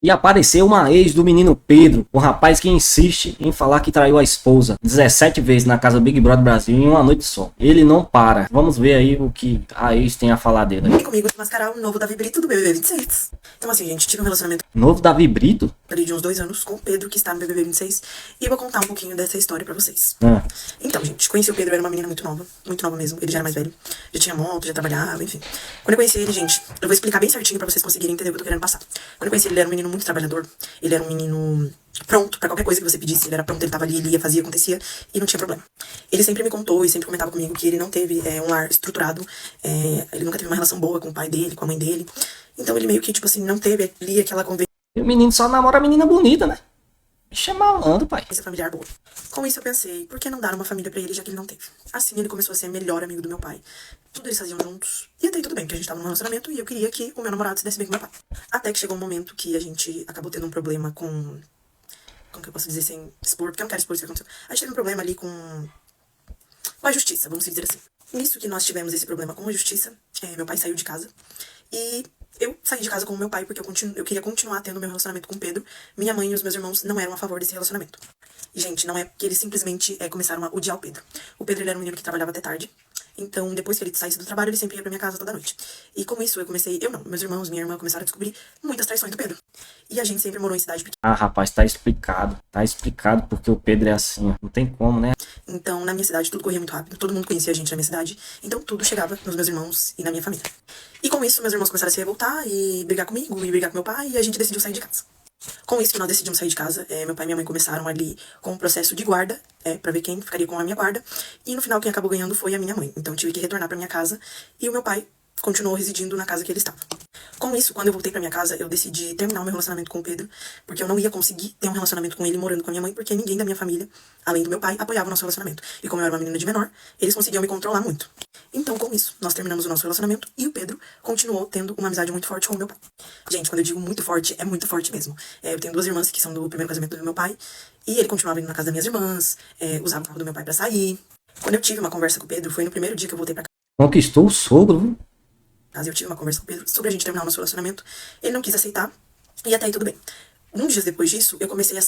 E apareceu uma ex do menino Pedro, o rapaz que insiste em falar que traiu a esposa 17 vezes na casa do Big Brother Brasil em uma noite só. Ele não para. Vamos ver aí o que a ex tem a falar dele. E comigo desmascarar o novo Davi Brito do BBB 26. Então assim, gente, tive um relacionamento Novo Davi Brito? ali de uns 2 anos com o Pedro, que está no BBB 26. E eu vou contar um pouquinho dessa história pra vocês. Ah, Então, gente, conheci o Pedro, era uma menina muito nova mesmo. Ele já era mais velho, já tinha moto, já trabalhava, enfim. Quando eu conheci ele, gente, eu vou explicar bem certinho pra vocês conseguirem entender o que eu tô querendo passar. Quando eu conheci ele, ele era um menino muito trabalhador, ele era um menino pronto pra qualquer coisa que você pedisse, ele era pronto, ele tava ali, ele ia, fazia, acontecia, e não tinha problema. Ele sempre me contou e sempre comentava comigo que ele não teve um lar estruturado, ele nunca teve uma relação boa com o pai dele, com a mãe dele. Então ele meio que, tipo assim, não teve ali aquela convivência e o menino só namora a menina bonita, né? Bicho é malandro, pai. familiar boa. Com isso eu pensei, por que não dar uma família pra ele, já que ele não teve? Assim ele começou a ser melhor amigo do meu pai. Tudo eles faziam juntos. E até aí tudo bem, porque a gente tava num relacionamento e eu queria que o meu namorado se desse bem com meu pai. Até que chegou um momento que a gente acabou tendo um problema com... Como que eu posso dizer sem expor? Porque eu não quero expor isso que aconteceu. A gente teve um problema ali com a justiça, vamos dizer assim. Nisso que nós tivemos esse problema com a justiça, meu pai saiu de casa. E eu saí de casa com o meu pai porque eu queria continuar tendo meu relacionamento com o Pedro. Minha mãe e os meus irmãos não eram a favor desse relacionamento. E, gente, não é porque eles simplesmente começaram a odiar o Pedro. O Pedro, ele era um menino que trabalhava até tarde. Então, depois que ele saísse do trabalho, ele sempre ia pra minha casa toda noite. E com isso, meus irmãos, minha irmã começaram a descobrir muitas traições do Pedro. E a gente sempre morou em cidade pequena. Ah, rapaz, tá explicado. Tá explicado porque o Pedro é assim, ó. Não tem como, né? Então, na minha cidade, tudo corria muito rápido. Todo mundo conhecia a gente na minha cidade. Então, tudo chegava nos meus irmãos e na minha família. E com isso, meus irmãos começaram a se revoltar e brigar comigo e brigar com meu pai. E a gente decidiu sair de casa. Com isso que nós decidimos sair de casa, meu pai e minha mãe começaram ali com um processo de guarda, pra ver quem ficaria com a minha guarda. E no final, quem acabou ganhando foi a minha mãe. Então, eu tive que retornar pra minha casa. E o meu pai continuou residindo na casa que ele estava. Com isso, quando eu voltei pra minha casa, eu decidi terminar o meu relacionamento com o Pedro, porque eu não ia conseguir ter um relacionamento com ele morando com a minha mãe, porque ninguém da minha família, além do meu pai, apoiava o nosso relacionamento. E como eu era uma menina de menor, eles conseguiam me controlar muito. Então, com isso, nós terminamos o nosso relacionamento e o Pedro continuou tendo uma amizade muito forte com o meu pai. Gente, quando eu digo muito forte, é muito forte mesmo. Eu tenho duas irmãs que são do primeiro casamento do meu pai, e ele continuava indo na casa das minhas irmãs, usava o carro do meu pai pra sair. Quando eu tive uma conversa com o Pedro, foi no primeiro dia que eu voltei pra Conquistou o sogro, viu? casa, eu tive uma conversa com o Pedro sobre a gente terminar o nosso relacionamento. Ele não quis aceitar, e até aí tudo bem. Uns dias depois disso, eu comecei a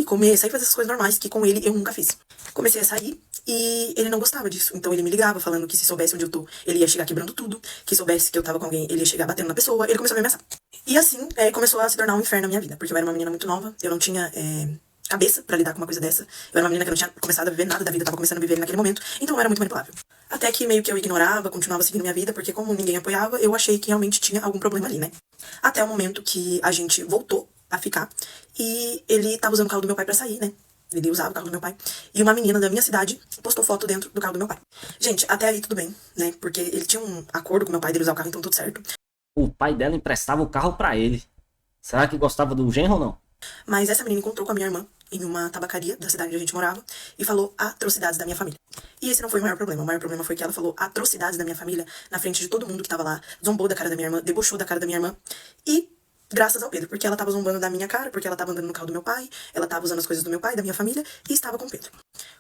comer, sair fazer essas coisas normais que com ele eu nunca fiz. Comecei a sair e ele não gostava disso. Então ele me ligava falando que se soubesse onde eu tô, ele ia chegar quebrando tudo. Que soubesse que eu tava com alguém, ele ia chegar batendo na pessoa. Ele começou a me ameaçar. E assim, começou a se tornar um inferno na minha vida. Porque eu era uma menina muito nova, eu não tinha cabeça pra lidar com uma coisa dessa. Eu era uma menina que não tinha começado a viver nada da vida, tava começando a viver naquele momento. Então eu era muito manipulável. Até que meio que eu ignorava, continuava seguindo minha vida, porque como ninguém apoiava, eu achei que realmente tinha algum problema ali, né? Até o momento que a gente voltou a ficar. E ele tava usando o carro do meu pai pra sair, né? Ele usava o carro do meu pai. E uma menina da minha cidade postou foto dentro do carro do meu pai. Gente, até aí tudo bem, né? Porque ele tinha um acordo com meu pai dele usar o carro, então tudo certo. O pai dela emprestava o carro pra ele. Será que gostava do genro ou não? Mas essa menina encontrou com a minha irmã em uma tabacaria da cidade onde a gente morava e falou atrocidades da minha família. E esse não foi o maior problema. O maior problema foi que ela falou atrocidades da minha família na frente de todo mundo que tava lá, zombou da cara da minha irmã, debochou da cara da minha irmã. E graças ao Pedro, porque ela tava zombando da minha cara, porque ela tava andando no carro do meu pai, ela tava usando as coisas do meu pai, da minha família, e estava com o Pedro.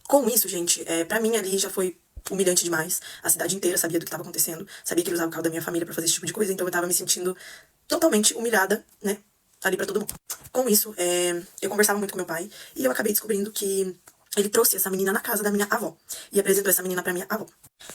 Com isso, gente, pra mim ali já foi humilhante demais. A cidade inteira sabia do que tava acontecendo, sabia que ele usava o carro da minha família pra fazer esse tipo de coisa, então eu tava me sentindo totalmente humilhada, né? Ali pra todo mundo. Com isso, eu conversava muito com meu pai e eu acabei descobrindo que ele trouxe essa menina na casa da minha avó e apresentou essa menina pra minha avó.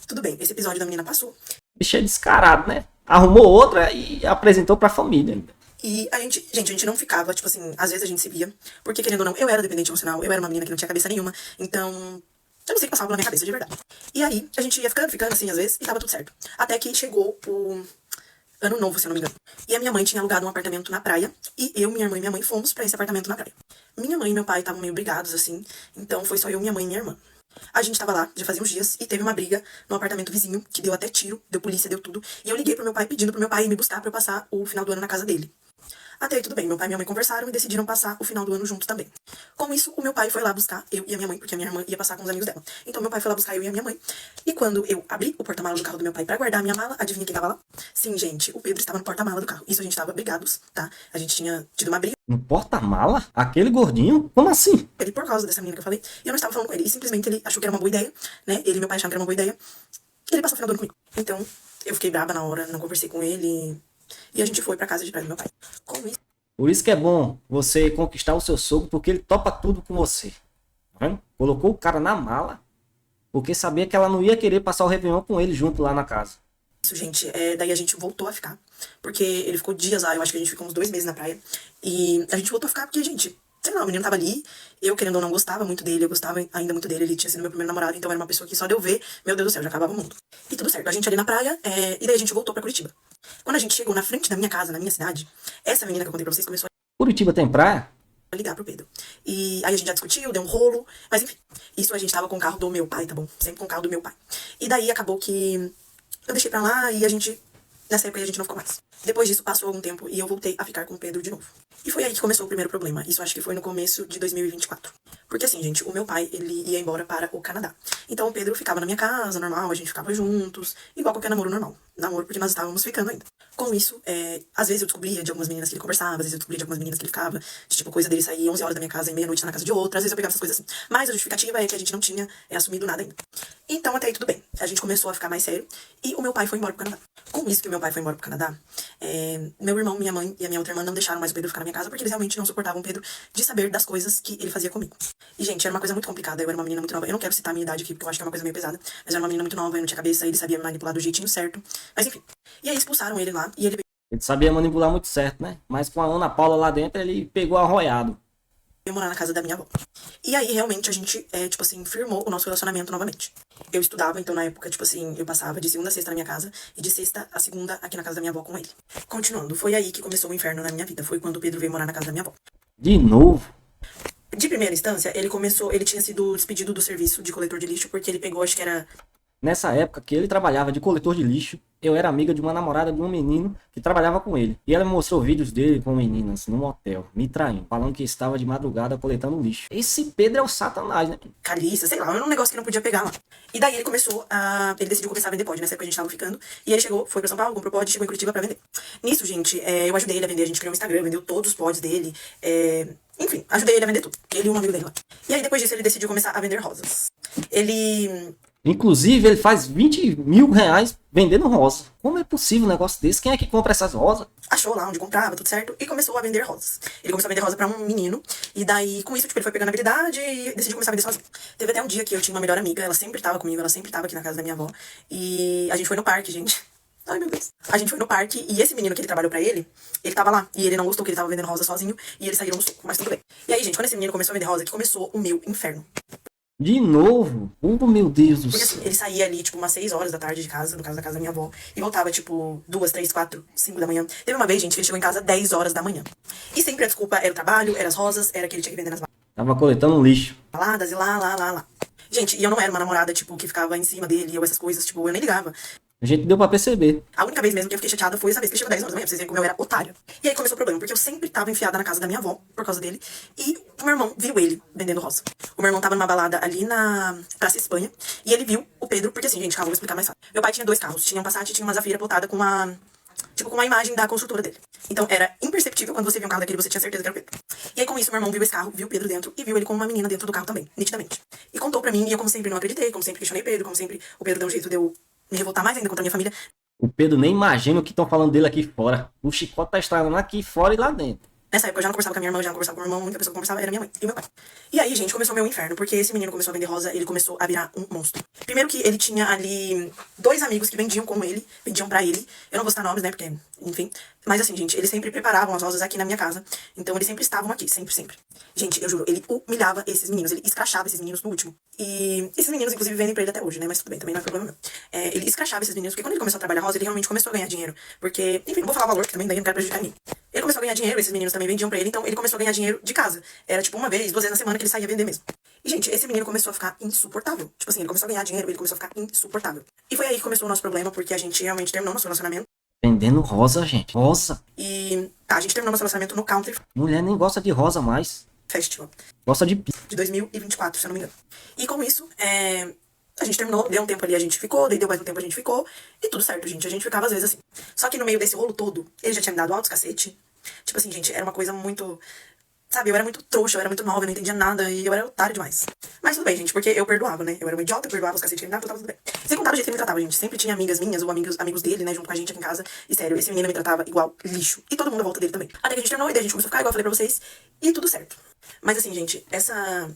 Tudo bem, esse episódio da menina passou. Bicho é descarado, né? Arrumou outra e apresentou pra família ainda. E a gente não ficava, tipo assim, às vezes a gente se via, porque querendo ou não, eu era dependente emocional, eu era uma menina que não tinha cabeça nenhuma, então eu não sei o que passava pela minha cabeça, de verdade. E aí, a gente ia ficando assim, às vezes, e tava tudo certo. Até que chegou o ano novo, se eu não me engano. E a minha mãe tinha alugado um apartamento na praia. E eu, minha irmã e minha mãe fomos pra esse apartamento na praia. Minha mãe e meu pai estavam meio brigados, assim. Então foi só eu, minha mãe e minha irmã. A gente tava lá, já fazia uns dias, e teve uma briga no apartamento vizinho, que deu até tiro, deu polícia, deu tudo. E eu liguei pro meu pai pedindo pro meu pai ir me buscar pra eu passar o final do ano na casa dele. Até aí tudo bem, meu pai e minha mãe conversaram e decidiram passar o final do ano juntos também. Com isso, o meu pai foi lá buscar eu e a minha mãe, porque a minha irmã ia passar com os amigos dela. Então meu pai foi lá buscar eu e a minha mãe. E quando eu abri o porta-malas do carro do meu pai pra guardar a minha mala, adivinha quem tava lá? Sim, gente, o Pedro estava no porta-mala do carro. Isso a gente tava brigados, tá? A gente tinha tido uma briga No porta-mala? Aquele gordinho? Como assim? ele por causa dessa menina que eu falei. E eu não estava falando com ele. E simplesmente ele achou que era uma boa ideia, né? Ele e meu pai acharam que era uma boa ideia. E ele passou o final do ano comigo. Então, eu fiquei braba na hora, não conversei com ele. E a gente foi pra casa de praia do meu pai. Com isso. Por isso que é bom você conquistar o seu sogro, porque ele topa tudo com você. Tá vendo? Colocou o cara na mala, porque sabia que ela não ia querer passar o Réveillon com ele junto lá na casa. Isso, gente, daí a gente voltou a ficar. Porque ele ficou dias lá, eu acho que a gente ficou uns 2 meses na praia. E a gente voltou a ficar porque, gente, sei lá, o menino tava ali. Eu, querendo ou não, gostava muito dele. Eu gostava ainda muito dele. Ele tinha sido meu primeiro namorado, então era uma pessoa que só de eu ver, meu Deus do céu, já acabava o mundo. E tudo certo. A gente ali na praia, e daí a gente voltou pra Curitiba. Quando a gente chegou na frente da minha casa, na minha cidade, essa menina que eu contei pra vocês começou Curitiba tem praia? a ligar pro Pedro. E aí a gente já discutiu, deu um rolo, mas enfim. Isso a gente tava com o carro do meu pai, tá bom? Sempre com o carro do meu pai. E daí acabou que eu deixei pra lá e a gente. Nessa época a gente não ficou mais. Depois disso, passou algum tempo e eu voltei a ficar com o Pedro de novo. E foi aí que começou o primeiro problema. Isso acho que foi no começo de 2024. Porque assim, gente, o meu pai, ele ia embora para o Canadá. Então o Pedro ficava na minha casa, normal, a gente ficava juntos, igual qualquer namoro normal. Namoro porque nós estávamos ficando ainda. Com isso, às vezes eu descobria de algumas meninas que ele conversava, às vezes eu descobria de algumas meninas que ele ficava, de tipo, coisa dele sair 11 horas da minha casa e meia-noite na casa de outra, às vezes eu pegava essas coisas assim. Mas a justificativa é que a gente não tinha assumido nada ainda. Então até aí tudo bem. A gente começou a ficar mais sério e o meu pai foi embora pro Canadá. Com isso que o meu pai foi embora pro Canadá, meu irmão, minha mãe e a minha outra irmã não deixaram mais o Pedro ficar na minha casa porque eles realmente não suportavam o Pedro de saber das coisas que ele fazia comigo. E, gente, era uma coisa muito complicada. Eu era uma menina muito nova. Eu não quero citar a minha idade aqui porque eu acho que é uma coisa meio pesada. Mas eu era uma menina muito nova, eu não tinha cabeça, ele sabia me manipular do jeitinho certo. Mas enfim. E aí expulsaram ele lá e ele Ele sabia manipular muito certo, né? Mas com a Ana Paula lá dentro, ele pegou arroiado. veio morar na casa da minha avó. E aí, realmente, a gente, tipo assim, firmou o nosso relacionamento novamente. Eu estudava, então, na época, tipo assim, eu passava de segunda a sexta na minha casa e de sexta a segunda aqui na casa da minha avó com ele. Continuando, foi aí que começou o inferno na minha vida. Foi quando o Pedro veio morar na casa da minha avó. De novo. De primeira instância, ele tinha sido despedido do serviço de coletor de lixo porque ele pegou, acho que era. Nessa época que ele trabalhava de coletor de lixo, eu era amiga de uma namorada de um menino que trabalhava com ele. E ela me mostrou vídeos dele com meninas num hotel, me traindo, falando que estava de madrugada coletando lixo. Esse Pedro é o satanás, né? Carniça, sei lá, era um negócio que não podia pegar lá. E daí ele começou a. Ele decidiu começar a vender pod, nessa época a gente tava ficando. E ele chegou, foi pra São Paulo, comprou pod, chegou em Curitiba pra vender. Nisso, gente, eu ajudei ele a vender, a gente criou um Instagram, vendeu todos os pods dele. Enfim, ajudei ele a vender tudo. Ele e um amigo dele lá. E aí depois disso ele decidiu começar a vender rosas. Ele. Inclusive, ele faz 20 mil reais vendendo rosa. Como é possível um negócio desse? Quem é que compra essas rosas? Achou lá onde comprava, tudo certo, e começou a vender rosas. Ele começou a vender rosa pra um menino, e daí, com isso, tipo, ele foi pegando habilidade e decidiu começar a vender sozinho. Teve até um dia que eu tinha uma melhor amiga, ela sempre tava comigo, ela sempre tava aqui na casa da minha avó, e a gente foi no parque, gente. Ai, meu Deus. A gente foi no parque e esse menino que ele trabalhou pra ele tava lá. E ele não gostou que ele tava vendendo rosa sozinho, e eles saíram no soco, mas tudo bem. E aí, gente, quando esse menino começou a vender rosa, que começou o meu inferno. De novo? Oh, meu Deus do Porque céu. assim, ele saía ali, tipo, umas 6 horas da tarde de casa, no caso da casa da minha avó, e voltava, tipo, 2, 3, 4, 5 da manhã. Teve uma vez, gente, que ele chegou em casa 10 horas da manhã. E sempre a desculpa era o trabalho, era as rosas, era que ele tinha que vender nas Tava coletando lixo. baladas e lá. Gente, e eu não era uma namorada, tipo, que ficava em cima dele ou essas coisas, tipo, eu nem ligava. A gente deu pra perceber. A única vez mesmo que eu fiquei chateada foi essa vez que ele chegou 10 horas da manhã, pra vocês verem como eu era otária. E aí começou o problema, porque eu sempre tava enfiada na casa da minha avó, por causa dele, e o meu irmão viu ele vendendo rosa. O meu irmão tava numa balada ali na Praça Espanha, e ele viu o Pedro, porque assim, gente, calma, vou explicar mais fácil. Meu pai tinha 2 carros, tinha um Passat e tinha uma Zafira botada com uma... Tipo, com uma imagem da construtora dele. Então, era imperceptível quando você via um carro daquele, você tinha certeza que era o Pedro. E aí, com isso, meu irmão viu esse carro, viu o Pedro dentro e viu ele com uma menina dentro do carro também, nitidamente. E contou pra mim, e eu, como sempre, não acreditei, como sempre, questionei Pedro, como sempre, o Pedro deu um jeito de eu me revoltar mais ainda contra a minha família. O Pedro nem imagina o que estão falando dele aqui fora. O chicote tá estralando aqui fora e lá dentro. Nessa época eu já não conversava com a minha irmã, eu já não conversava com o meu irmão, a única pessoa que conversava era minha mãe e meu pai. E aí, gente, começou o meu inferno, porque esse menino começou a vender rosa, ele começou a virar um monstro. Primeiro que ele tinha ali 2 amigos que vendiam como ele, vendiam pra ele. Eu não vou citar nomes, né, porque, enfim. Mas assim, gente, eles sempre preparavam as rosas aqui na minha casa. Então eles sempre estavam aqui, sempre. Gente, eu juro, ele humilhava esses meninos, ele escrachava esses meninos no último. E esses meninos, inclusive, vendem pra ele até hoje, né, mas tudo bem, também não é problema meu. Ele escrachava esses meninos, porque quando ele começou a trabalhar rosa, ele realmente começou a ganhar dinheiro. Porque, enfim, não vou falar valor, que também daí não quero prejudicar ninguém. Ele começou a ganhar dinheiro, esses meninos também vendiam pra ele, então ele começou a ganhar dinheiro de casa. Era tipo 1 vez, 2 vezes na semana que ele saía vender mesmo. E, gente, esse menino começou a ficar insuportável. Tipo assim, ele começou a ganhar dinheiro, ele começou a ficar insuportável. E foi aí que começou o nosso problema, porque a gente realmente terminou nosso relacionamento. Vendendo rosa, gente. Rosa. E a gente terminou nosso relacionamento no Country Mulher nem gosta de rosa mais. Festival Gosta de pi. de 2024, se eu não me engano. E com isso, a gente terminou, deu um tempo ali, a gente ficou, daí deu mais um tempo a gente ficou, e tudo certo, gente. A gente ficava às vezes assim. Só que no meio desse rolo todo, ele já tinha me dado altos cacete. Tipo assim, gente, era uma coisa muito... Sabe, eu era muito trouxa, eu era muito nova, eu não entendia nada e eu era otário demais. Mas tudo bem, gente, porque eu perdoava, né? Eu era uma idiota, eu perdoava os cacetes que ele me dava, então tava tudo bem. Sem contar do jeito que ele me tratava, gente. Sempre tinha amigas minhas ou amigos dele, né, junto com a gente aqui em casa. E sério, esse menino me tratava igual lixo. E todo mundo à volta dele também. Até que a gente terminou e daí a gente começou a ficar, igual eu falei pra vocês. E tudo certo. Mas assim, gente, essa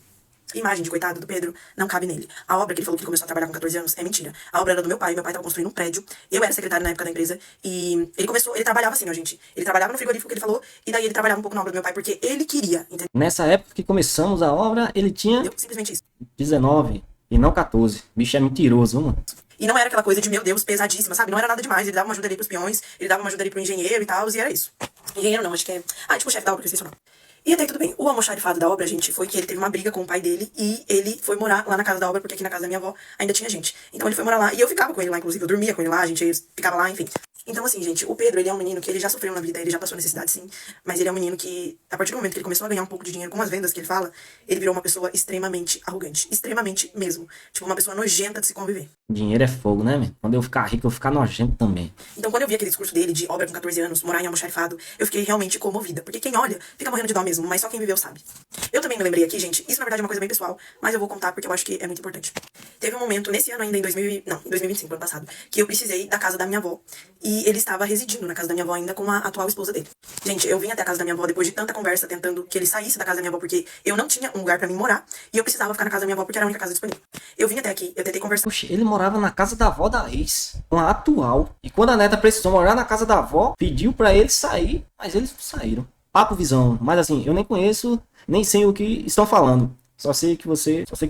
imagem de coitado do Pedro não cabe nele. A obra que ele falou que ele começou a trabalhar com 14 anos é mentira. A obra era do meu pai tava construindo um prédio. Eu era secretária na época da empresa e ele trabalhava assim, ó, gente. Ele trabalhava no frigorífico que ele falou e daí ele trabalhava um pouco na obra do meu pai porque ele queria, entendeu? Nessa época que começamos a obra, ele tinha Simplesmente isso. 19 e não 14. Bicho é mentiroso, mano. E não era aquela coisa de, meu Deus, pesadíssima, sabe? Não era nada demais. Ele dava uma ajuda ali pros peões, ele dava uma ajuda ali pro engenheiro e tal, e era isso. Engenheiro não, acho que é... Ah, tipo o chefe da obra, que eu esqueci o nome. E até aí tudo bem. O almoxarifado da obra, gente, foi que ele teve uma briga com o pai dele e ele foi morar lá na casa da obra, porque aqui na casa da minha avó ainda tinha gente. Então ele foi morar lá e eu ficava com ele lá, inclusive. Eu dormia com ele lá, a gente ficava lá, enfim. Então, assim, gente, o Pedro, ele é um menino que ele já sofreu na vida, ele já passou necessidade, sim. Mas ele é um menino que, a partir do momento que ele começou a ganhar um pouco de dinheiro com as vendas que ele fala, ele virou uma pessoa extremamente arrogante. Extremamente mesmo. Tipo, uma pessoa nojenta de se conviver. Dinheiro é fogo, né, meu? Quando eu ficar rico, eu vou ficar nojento também. Então, quando eu vi aquele discurso dele de obra com 14 anos, morar em almoxarifado, eu fiquei realmente comovida. Porque quem olha, fica morrendo de dó mesmo, mas só quem viveu sabe. Eu também me lembrei aqui, gente, isso na verdade é uma coisa bem pessoal, mas eu vou contar porque eu acho que é muito importante. Teve um momento, nesse ano ainda, em 2025, ano passado, que eu precisei da casa da minha avó. E ele estava residindo na casa da minha avó ainda com a atual esposa dele. Gente, eu vim até a casa da minha avó depois de tanta conversa, tentando que ele saísse da casa da minha avó, porque eu não tinha um lugar pra mim morar, e eu precisava ficar na casa da minha avó porque era a única casa disponível. Eu vim até aqui, eu tentei conversar. Oxe, ele morava na casa da avó da ex, com a atual. E quando a neta precisou morar na casa da avó, pediu pra eles sair, mas eles não saíram. Papo visão, mas assim, eu nem conheço, nem sei o que estão falando. Só sei que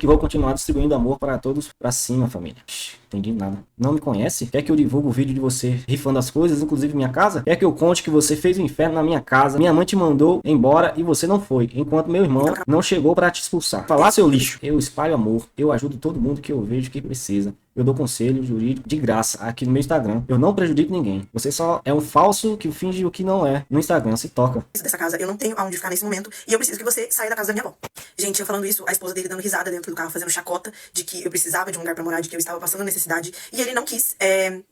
vou continuar distribuindo amor para todos pra cima, família. Entendi nada. Não me conhece? Quer que eu divulgue o vídeo de você rifando as coisas, inclusive minha casa? Quer que eu conte que você fez o inferno na minha casa? Minha mãe te mandou embora e você não foi, enquanto meu irmão não chegou para te expulsar. Falar, seu lixo. Eu espalho amor. Eu ajudo todo mundo que eu vejo que precisa. Eu dou conselho jurídico de graça aqui no meu Instagram. Eu não prejudico ninguém. Você só é um falso que finge o que não é no Instagram. Se toca. Dessa casa, eu não tenho aonde ficar nesse momento e eu preciso que você saia da casa da minha avó. Gente, eu falando isso, a esposa dele dando risada dentro do carro, fazendo chacota de que eu precisava de um lugar pra morar, de que eu estava passando necessidade. E ele não quis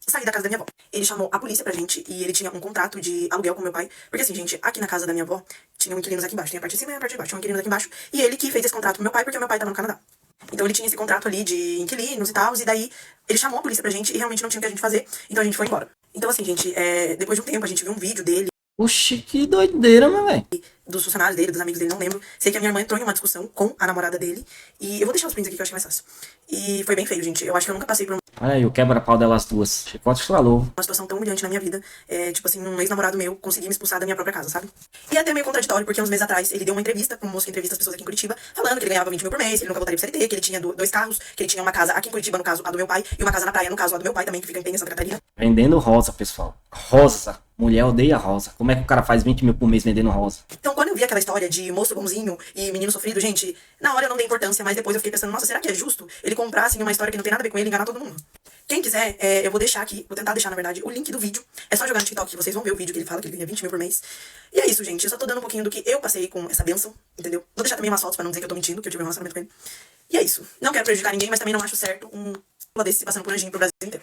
sair da casa da minha avó. Ele chamou a polícia pra gente e ele tinha um contrato de aluguel com meu pai. Porque assim, gente, aqui na casa da minha avó, tinham inquilinos aqui embaixo. Tem a parte de cima e a parte de baixo. Tinham inquilinos aqui embaixo. E ele que fez esse contrato com meu pai, porque o meu pai tava no Canadá. Então ele tinha esse contrato ali de inquilinos e tal, e daí ele chamou a polícia pra gente e realmente não tinha o que a gente fazer, então a gente foi embora. Então assim, gente, depois de um tempo a gente viu um vídeo dele. Oxi, que doideira, meu velho. Dos funcionários dele, dos amigos dele, não lembro. Sei que a minha irmã entrou em uma discussão com a namorada dele. E eu vou deixar os prints aqui que eu acho que é mais fácil. E foi bem feio, gente. Eu acho que eu nunca passei por Olha aí, o quebra-pau delas duas. Chicote estralou. uma situação tão humilhante na minha vida. Tipo assim, um ex-namorado meu conseguir me expulsar da minha própria casa, sabe? E é até meio contraditório, porque uns meses atrás ele deu uma entrevista, um moço que entrevista as pessoas aqui em Curitiba, falando que ele ganhava 20 mil por mês, que ele nunca voltaria pro CLT, que ele tinha dois carros, que ele tinha uma casa aqui em Curitiba, no caso, a do meu pai, e uma casa na praia, no caso, a do meu pai também, que fica em Penha, Santa Catarina. Vendendo rosa, pessoal. Rosa. Mulher odeia rosa. Como é que o cara faz 20 mil por mês vendendo rosa? Então, quando eu vi aquela história de moço bonzinho e menino sofrido, gente, na hora eu não dei importância, mas depois eu fiquei pensando, nossa, será que é justo ele comprar, assim, uma história que não tem nada a ver com ele e enganar todo mundo? Quem quiser, eu vou deixar aqui, vou tentar deixar, na verdade, o link do vídeo. É só jogar no TikTok que vocês vão ver o vídeo que ele fala que ele ganha 20 mil por mês. E é isso, gente. Eu só tô dando um pouquinho do que eu passei com essa bênção, entendeu? Vou deixar também umas fotos pra não dizer que eu tô mentindo, que eu tive um relacionamento com ele. E é isso. Não quero prejudicar ninguém, mas também não acho certo um desse passando por anjinho pro Brasil inteiro.